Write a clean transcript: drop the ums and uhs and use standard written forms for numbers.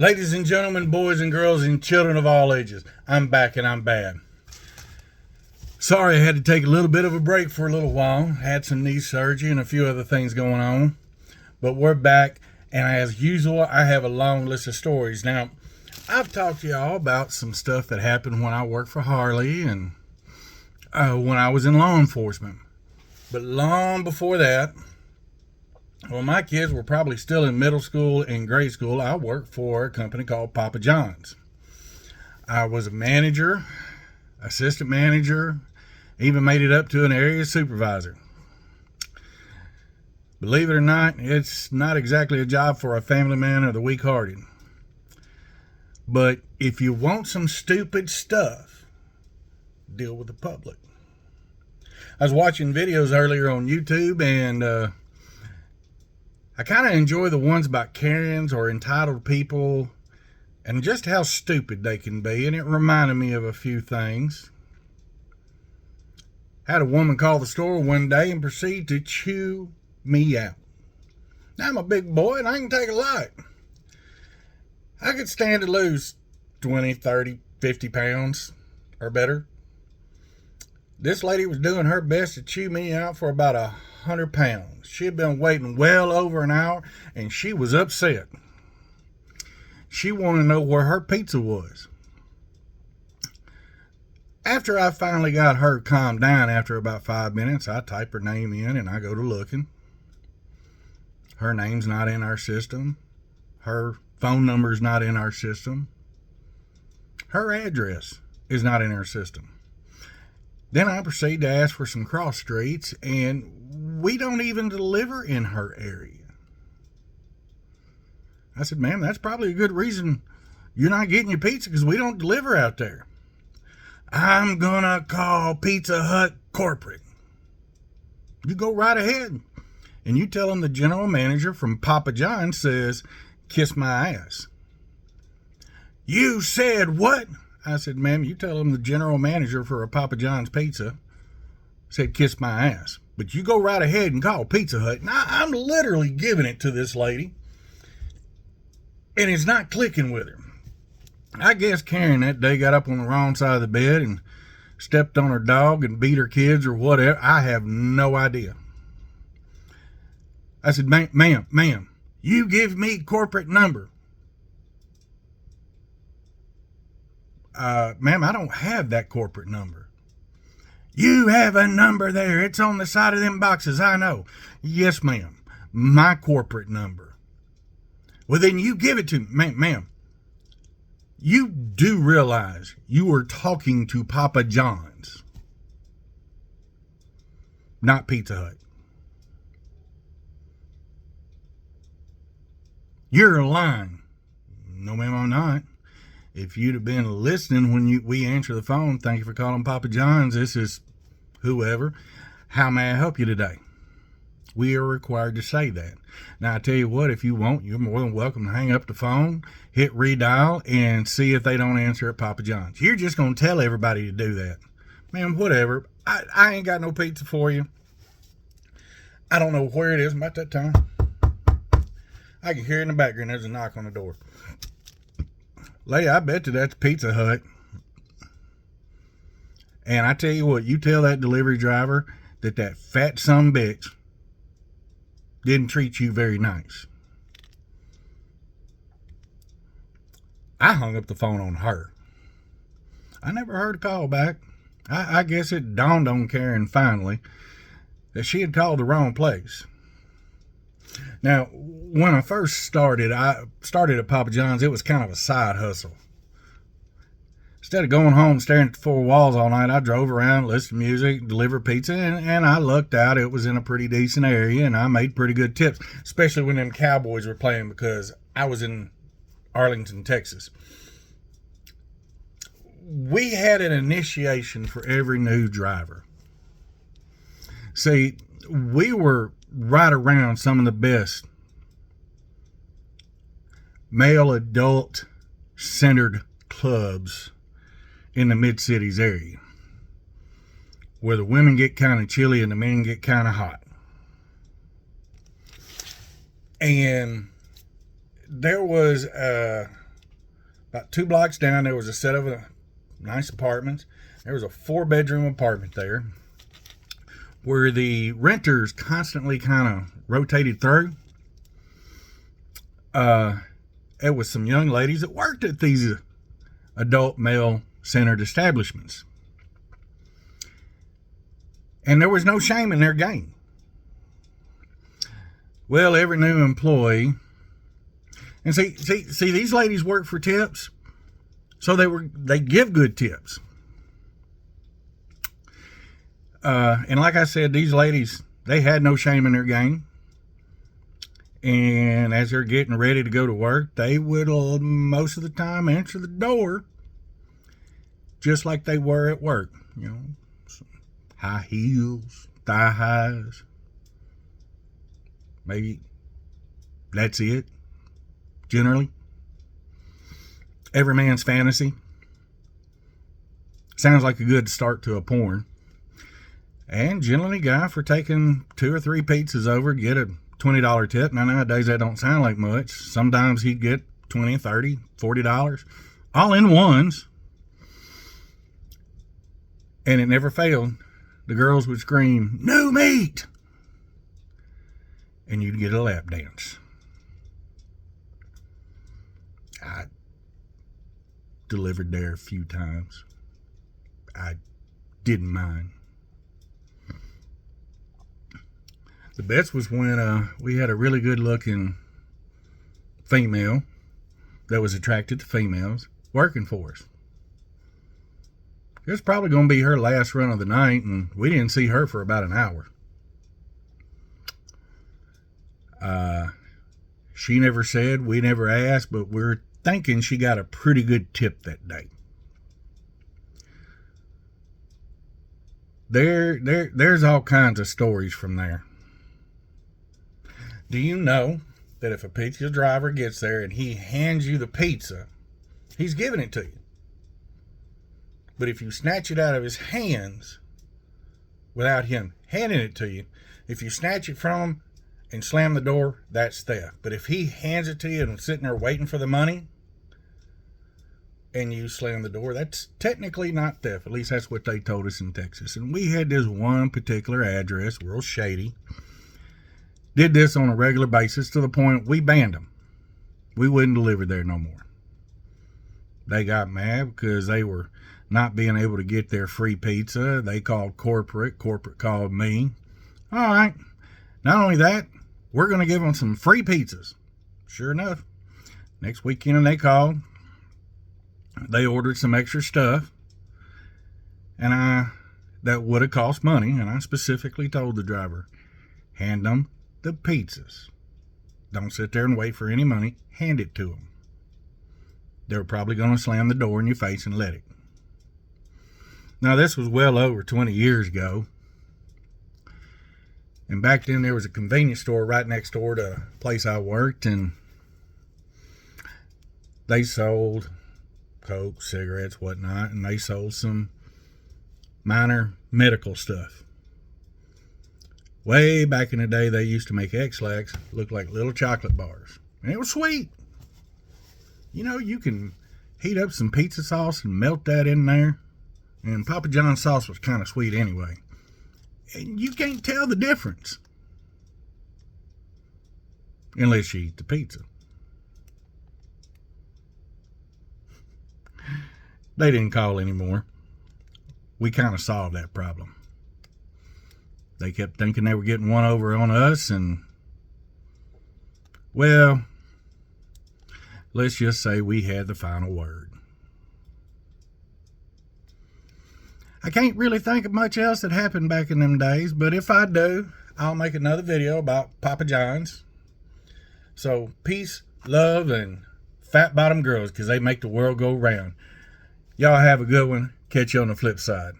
Ladies and gentlemen, boys and girls, and children of all ages, I'm back and I'm bad. Sorry I had to take a little bit of a break for a little while. Had some knee surgery and a few other things going on. But we're back, and as usual, I have a long list of stories. Now, I've talked to y'all about some stuff that happened when I worked for Harley and when I was in law enforcement. But long before that, well, my kids were probably still in middle school and grade school. I worked for a company called Papa John's. I was a manager, assistant manager, even made it up to an area supervisor. Believe it or not, it's not exactly a job for a family man or the weak-hearted. But if you want some stupid stuff, deal with the public. I was watching videos earlier on YouTube, and I kind of enjoy the ones about Karens or entitled people and just how stupid they can be, and it reminded me of a few things. Had a woman call the store one day and proceed to chew me out. Now, I'm a big boy and I can take a lot. I could stand to lose 20, 30, 50 pounds or better. This lady was doing her best to chew me out for about 100 pounds. She had been waiting well over an hour, and she was upset. She wanted to know where her pizza was. After I finally got her calmed down after about 5 minutes, I type her name in and I go to looking. Her name's not in our system. Her phone number's not in our system. Her address is not in our system. Then I proceed to ask for some cross streets, and we don't even deliver in her area. I said, ma'am, that's probably a good reason you're not getting your pizza, because we don't deliver out there. I'm gonna call Pizza Hut corporate. You go right ahead, and you tell them the general manager from Papa John says, kiss my ass. You said what? I said, ma'am, you tell them the general manager for a Papa John's pizza said, kiss my ass. But you go right ahead and call Pizza Hut. And I'm literally giving it to this lady, and it's not clicking with her. I guess Karen that day got up on the wrong side of the bed and stepped on her dog and beat her kids or whatever. I have no idea. I said, ma'am, you give me corporate number. Ma'am, I don't have that corporate number. You have a number there. It's on the side of them boxes. I know. Yes, ma'am. My corporate number. Well, then you give it to me. Ma'am, you do realize you are talking to Papa John's, not Pizza Hut. You're lying. No, ma'am, I'm not. If you'd have been listening when we answer the phone, thank you for calling Papa John's. This is whoever. How may I help you today? We are required to say that. Now, I tell you what, if you want, you're more than welcome to hang up the phone, hit redial, and see if they don't answer at Papa John's. You're just going to tell everybody to do that. Man, whatever. I ain't got no pizza for you. I don't know where it is. About that time, I can hear in the background there's a knock on the door. Lady, I bet you that's Pizza Hut. And I tell you what, you tell that delivery driver that fat sumbitch didn't treat you very nice. I hung up the phone on her. I never heard a call back. I guess it dawned on Karen finally that she had called the wrong place. Now, when I first started, at Papa John's. It was kind of a side hustle. Instead of going home staring at the four walls all night, I drove around, listened to music, delivered pizza, and I lucked out. It was in a pretty decent area, and I made pretty good tips, especially when them Cowboys were playing, because I was in Arlington, Texas. We had an initiation for every new driver. See, we were right around some of the best male adult centered clubs in the mid-cities area, where the women get kind of chilly and the men get kind of hot. And there was About 2 blocks down, there was a set of nice apartments. There was a 4-bedroom apartment there where the renters constantly kind of rotated through. It was some young ladies that worked at these adult male-centered establishments. And there was no shame in their game. Well, every new employee, and see, these ladies work for tips, so they give good tips. And like I said, these ladies, they had no shame in their game. And as they're getting ready to go to work, they would most of the time answer the door just like they were at work. You know, high heels, thigh highs. Maybe that's it. Generally, every man's fantasy. Sounds like a good start to a porn. And generally, guy, for taking 2 or 3 pizzas over, get a $20 tip. Now, nowadays, that don't sound like much. Sometimes he'd get $20, $30, $40, all in ones. And it never failed. The girls would scream, "New meat!" And you'd get a lap dance. I delivered there a few times. I didn't mind. The best was when we had a really good looking female that was attracted to females working for us. It was probably going to be her last run of the night, and we didn't see her for about an hour. She never said, we never asked, but we're thinking she got a pretty good tip that day. There's all kinds of stories from there. Do you know that if a pizza driver gets there and he hands you the pizza, he's giving it to you? But if you snatch it out of his hands without him handing it to you, if you snatch it from him and slam the door, that's theft. But if he hands it to you and sitting there waiting for the money and you slam the door, that's technically not theft. At least that's what they told us in Texas. And we had this one particular address, real shady. Did this on a regular basis to the point we banned them. We wouldn't deliver there no more. They got mad because they were not being able to get their free pizza. They called corporate. Corporate called me. All right. Not only that, we're going to give them some free pizzas. Sure enough, next weekend they called. They ordered some extra stuff. And that would have cost money. And I specifically told the driver, hand them the pizzas. Don't sit there and wait for any money. Hand it to them. They're probably going to slam the door in your face and let it. Now, this was well over 20 years ago. And back then, there was a convenience store right next door to the place I worked. And they sold Coke, cigarettes, whatnot. And they sold some minor medical stuff. Way back in the day, they used to make X-Lax look like little chocolate bars. And it was sweet. You know, you can heat up some pizza sauce and melt that in there. And Papa John's sauce was kind of sweet anyway. And you can't tell the difference. Unless you eat the pizza. They didn't call anymore. We kind of solved that problem. They kept thinking they were getting one over on us, and, well, let's just say we had the final word. I can't really think of much else that happened back in them days, but if I do, I'll make another video about Papa John's. So, peace, love, and fat bottom girls, because they make the world go round. Y'all have a good one. Catch you on the flip side.